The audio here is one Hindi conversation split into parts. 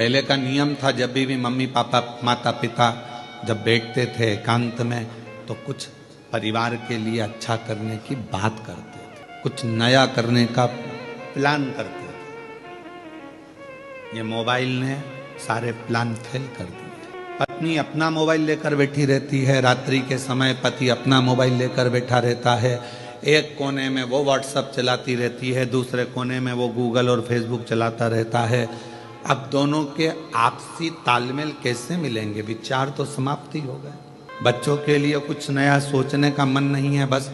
पहले का नियम था, जब भी मम्मी पापा माता पिता जब बैठते थे एकांत में तो कुछ परिवार के लिए अच्छा करने की बात करते थे, कुछ नया करने का प्लान करते थे। ये मोबाइल ने सारे प्लान फेल कर दिए। पत्नी अपना मोबाइल लेकर बैठी रहती है, रात्रि के समय पति अपना मोबाइल लेकर बैठा रहता है। एक कोने में वो व्हाट्सएप चलाती रहती है, दूसरे कोने में वो गूगल और फेसबुक चलाता रहता है। अब दोनों के आपसी तालमेल कैसे मिलेंगे? विचार तो समाप्ति हो गए। बच्चों के लिए कुछ नया सोचने का मन नहीं है, बस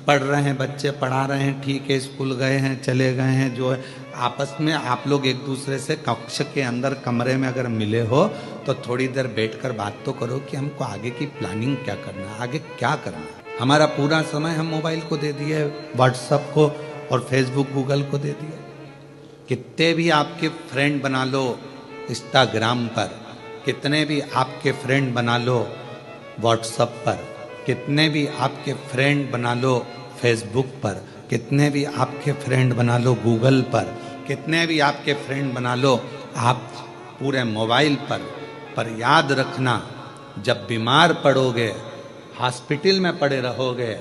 पढ़ रहे हैं बच्चे, पढ़ा रहे हैं, ठीक है, स्कूल गए हैं, चले गए हैं। जो है आपस में आप लोग एक दूसरे से कक्ष के अंदर कमरे में अगर मिले हो तो थोड़ी देर बैठकर बात तो करो कि हमको आगे की प्लानिंग क्या करना है, आगे क्या करना है। हमारा पूरा समय हम मोबाइल को दे दिए, व्हाट्सएप को और फेसबुक गूगल को दे दिए। कितने भी आपके फ्रेंड बना लो इंस्टाग्राम पर, कितने भी आपके फ्रेंड बना लो व्हाट्सएप पर, कितने भी आपके फ्रेंड बना लो फेसबुक पर, कितने भी आपके फ्रेंड बना लो गूगल पर, कितने भी आपके फ्रेंड बना लो आप पूरे मोबाइल पर याद रखना, जब बीमार पड़ोगे, हॉस्पिटल में पड़े रहोगे,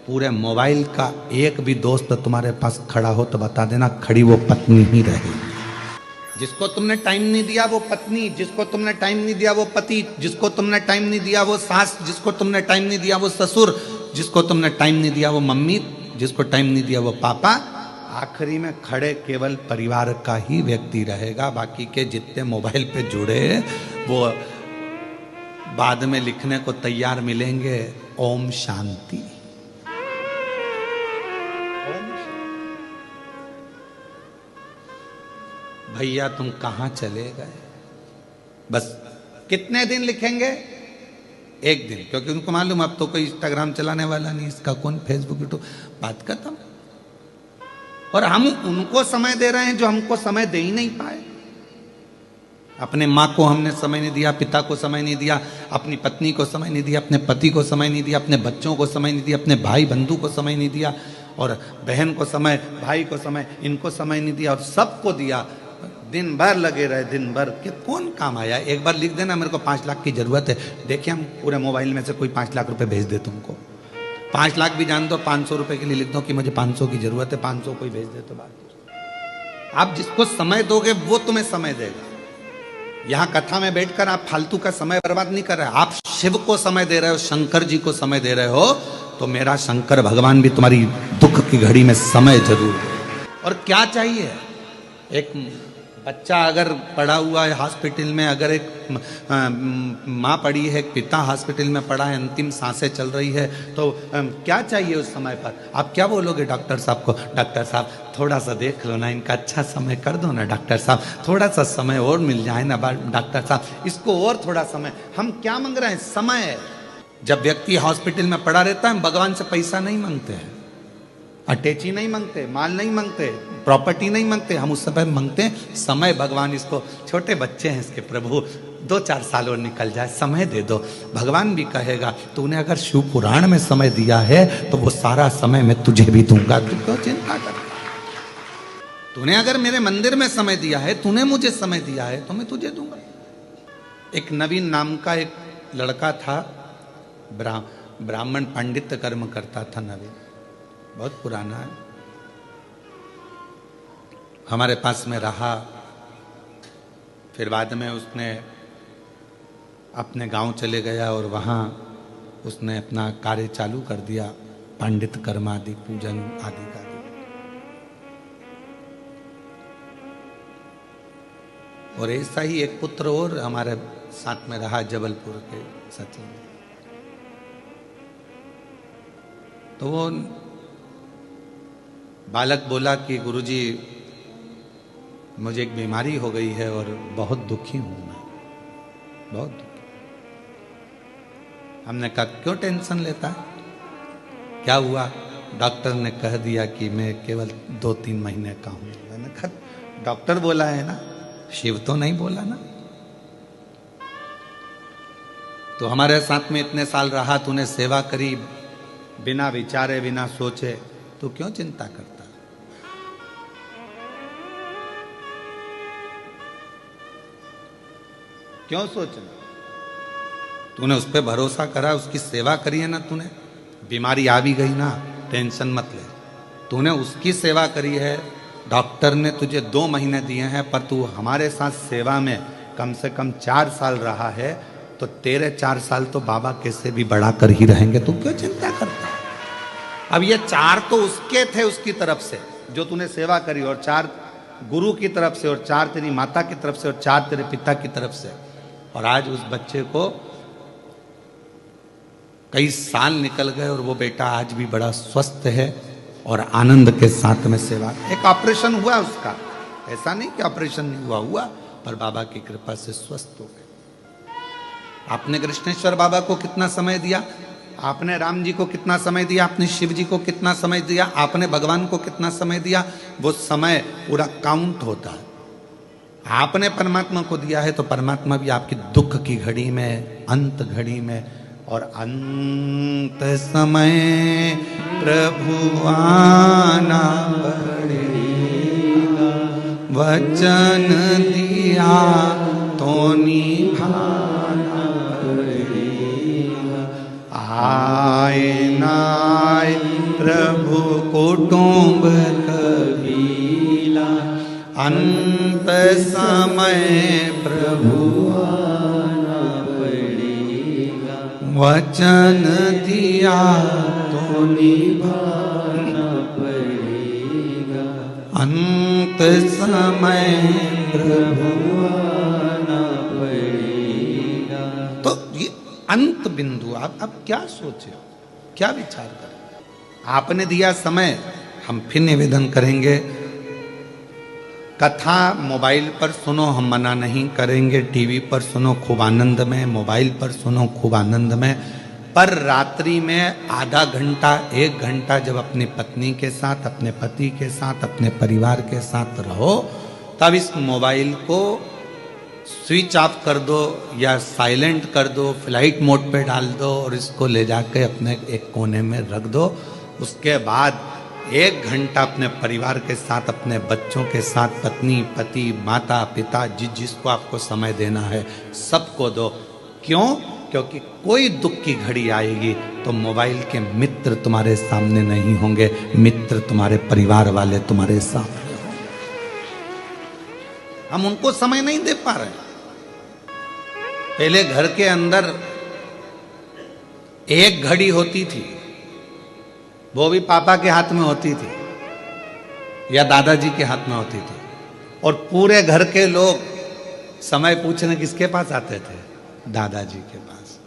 पूरे मोबाइल का एक भी दोस्त तुम्हारे पास खड़ा हो तो बता देना, खड़ी वो पत्नी ही रहेगी। जिसको तुमने टाइम नहीं दिया वो पत्नी, जिसको तुमने टाइम नहीं दिया वो पति, जिसको तुमने टाइम नहीं दिया वो सास, जिसको तुमने टाइम नहीं दिया वो ससुर, जिसको तुमने टाइम नहीं दिया वो मम्मी, जिसको टाइम नहीं दिया वो पापा। आखिरी में खड़े केवल परिवार का ही व्यक्ति रहेगा। बाकी के जितने मोबाइल पे जुड़े वो बाद में लिखने को तैयार मिलेंगे, ओम शांति। भैया तुम कहां चले गए? बस कितने दिन लिखेंगे? एक दिन, क्योंकि उनको मालूम अब तो कोई इंस्टाग्राम चलाने वाला नहीं, इसका कौन फेसबुक यूट्यूब, बात खत्म। और हम उनको समय दे रहे हैं जो हमको समय दे ही नहीं पाए। अपने माँ को हमने समय नहीं दिया, पिता को समय नहीं दिया, अपनी पत्नी को समय नहीं दिया, अपने पति को समय नहीं दिया, अपने बच्चों को समय नहीं दिया, अपने भाई बंधु को समय नहीं दिया, और बहन को समय, भाई को समय, इनको समय नहीं दिया, और सबको दिया। दिन भर लगे रहे, दिन भर कि कौन काम आया? एक बार लिख देना मेरे को 5 लाख की जरूरत है, देखिए हम पूरे मोबाइल में से कोई 5 लाख रुपए भेज दे तुमको। 5 लाख भी जान दो, 500 रुपए के लिए लिख दो कि मुझे 500 की जरूरत है, 500 कोई भेज दे तो बात। आप जिसको समय दोगे वो तुम्हें समय देगा। यहां कथा में बैठकर आप फालतू का समय बर्बाद नहीं कर रहे, आप शिव को समय दे रहे हो, शंकर जी को समय दे रहे हो, तो मेरा शंकर भगवान भी तुम्हारी दुख की घड़ी में समय जरूर। और क्या चाहिए? एक बच्चा अगर पड़ा हुआ है हॉस्पिटल में, अगर एक माँ पड़ी है, एक पिता हॉस्पिटल में पड़ा है, अंतिम सांसें चल रही है, तो क्या चाहिए उस समय पर? आप क्या बोलोगे डॉक्टर साहब को? डॉक्टर साहब थोड़ा सा देख लो ना, इनका अच्छा समय कर दो ना, डॉक्टर साहब थोड़ा सा समय और मिल जाए ना, डॉक्टर साहब इसको और थोड़ा समय। हम क्या मांग रहे हैं? समय। जब व्यक्ति हॉस्पिटल में पड़ा रहता है, हम भगवान से पैसा नहीं मांगते हैं, अटैची नहीं मांगते, माल नहीं मांगते, प्रॉपर्टी नहीं मांगते, हम उस समय मांगते हैं समय। भगवान इसको, छोटे बच्चे हैं इसके, प्रभु 2-4 साल और निकल जाए, समय दे दो। भगवान भी कहेगा तूने अगर शिव पुराण में समय दिया है तो वो सारा समय मैं तुझे भी दूंगा, तू क्यों चिंता कर? तूने अगर मेरे मंदिर में समय दिया है, तूने मुझे समय दिया है, तो मैं तुझे दूंगा। एक नवीन नाम का एक लड़का था, ब्राह्मण पांडित्य कर्म करता था। नवीन बहुत पुराना है, हमारे पास में रहा, फिर बाद में उसने अपने गांव चले गया और वहाँ उसने अपना कार्य चालू कर दिया, पांडित कर्म आदि, पूजन आदि का। और ऐसा ही एक पुत्र और हमारे साथ में रहा, जबलपुर के सचिन। तो वो बालक बोला कि गुरुजी मुझे एक बीमारी हो गई है और बहुत दुखी हूं मैं, बहुत दुखी। हमने कहा क्यों टेंशन लेता है, क्या हुआ? डॉक्टर ने कह दिया कि मैं केवल 2-3 महीने का हूं। मैंने कहा डॉक्टर बोला है ना, शिव तो नहीं बोला ना। तो हमारे साथ में इतने साल रहा, तूने सेवा करी, बिना विचारे बिना सोचे, तू क्यों चिंता करता? क्यों सोचना? तूने उस पर भरोसा करा, उसकी सेवा करी है ना तूने, बीमारी आ भी गई ना, टेंशन मत ले, तूने उसकी सेवा करी है। डॉक्टर ने तुझे 2 महीने दिए हैं, पर तू हमारे साथ सेवा में कम से कम 4 साल रहा है, तो तेरे 4 साल तो बाबा कैसे भी बढ़ा कर ही रहेंगे, तू क्यों चिंता करता? अब ये 4 तो उसके थे, उसकी तरफ से जो तूने सेवा करी, और 4 गुरु की तरफ से, और 4 तेरी माता की तरफ से, और 4 तेरे पिता की तरफ से। और आज उस बच्चे को कई साल निकल गए और वो बेटा आज भी बड़ा स्वस्थ है और आनंद के साथ में सेवा। एक ऑपरेशन हुआ उसका, ऐसा नहीं कि ऑपरेशन नहीं हुआ, पर बाबा की कृपा से स्वस्थ हो गए। आपने कृष्णेश्वर बाबा को कितना समय दिया, आपने राम जी को कितना समय दिया, आपने शिव जी को कितना समय दिया, आपने भगवान को कितना समय दिया, वो समय पूरा काउंट होता है। आपने परमात्मा को दिया है तो परमात्मा भी आपकी दुख की घड़ी में, अंत घड़ी में, और अंत समय प्रभु आना पड़ेगा, वचन दिया तो निभाना पड़ेगा। आए नाय प्रभु कुटुंब कबीला, अंत समय प्रभु आना पड़ेगा, वचन दिया तो निभाना पड़ेगा, अंत समय प्रभु आना पड़ेगा। तो ये अंत बिंदु, आप अब क्या सोचे हो, क्या विचार करें? आपने दिया समय, हम फिर निवेदन करेंगे, कथा मोबाइल पर सुनो, हम मना नहीं करेंगे, टीवी पर सुनो खूब आनंद में, मोबाइल पर सुनो खूब आनंद में, पर रात्रि में आधा घंटा 1 घंटा जब अपनी पत्नी के साथ, अपने पति के साथ, अपने परिवार के साथ रहो, तब इस मोबाइल को स्विच ऑफ कर दो या साइलेंट कर दो, फ्लाइट मोड पे डाल दो और इसको ले जाके अपने एक कोने में रख दो। उसके बाद 1 घंटा अपने परिवार के साथ, अपने बच्चों के साथ, पत्नी, पति, माता, पिता, जिसको आपको समय देना है सबको दो। क्यों? क्योंकि कोई दुख की घड़ी आएगी तो मोबाइल के मित्र तुम्हारे सामने नहीं होंगे, मित्र तुम्हारे परिवार वाले तुम्हारे सामने होंगे। हम उनको समय नहीं दे पा रहे। पहले घर के अंदर एक घड़ी होती थी, वो भी पापा के हाथ में होती थी या दादाजी के हाथ में होती थी, और पूरे घर के लोग समय पूछने किसके पास आते थे? दादाजी के पास।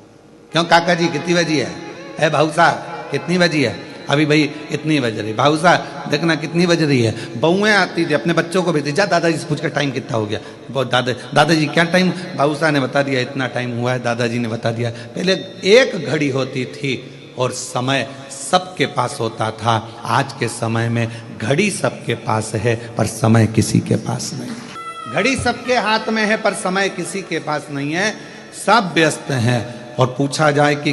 क्यों काका जी कितनी बजी है? भाऊ साहब कितनी बजी है? अभी भाई इतनी बज रही। भाऊ साहब देखना कितनी बज रही है। बहुएं आती थी, अपने बच्चों को भेजती, जा दादाजी से पूछ कर टाइम कितना हो गया। बहुत दादाजी क्या टाइम? भाऊ साहब ने बता दिया, इतना टाइम हुआ है, दादाजी ने बता दिया। पहले एक घड़ी होती थी और समय सबके पास होता था। आज के समय में घड़ी सबके पास है पर समय किसी के पास नहीं। घड़ी सबके हाथ में है पर समय किसी के पास नहीं है। सब व्यस्त हैं, और पूछा जाए कि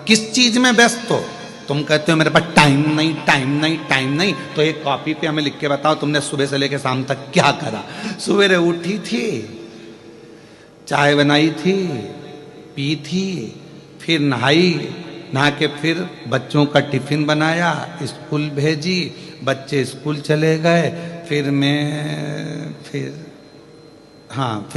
किस चीज में व्यस्त हो, तुम कहते हो मेरे पास टाइम नहीं, टाइम नहीं, टाइम नहीं। तो एक कॉपी पे हमें लिख के बताओ तुमने सुबह से लेकर शाम तक क्या करा। सुबह उठी थी, चाय बनाई थी, पी थी, फिर नहाई, नहा के फिर बच्चों का टिफिन बनाया, स्कूल भेजी, बच्चे स्कूल चले गए, फिर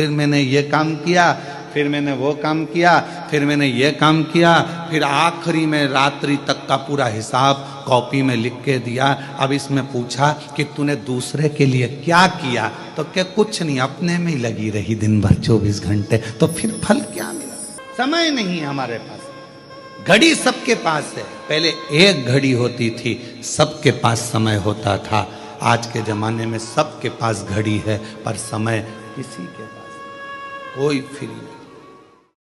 मैंने ये काम किया, फिर मैंने वो काम किया, फिर मैंने ये काम किया, फिर आखिरी में रात्रि तक का पूरा हिसाब कॉपी में लिख के दिया। अब इसमें पूछा कि तूने दूसरे के लिए क्या किया, तो क्या कुछ नहीं, अपने में ही लगी रही दिन भर 24 घंटे। तो फिर फल क्या मिला? समय नहीं है हमारे पास। घड़ी सबके पास है, पहले एक घड़ी होती थी, सबके पास समय होता था। आज के जमाने में सबके पास घड़ी है पर समय किसी के पास, कोई फ्री नहीं।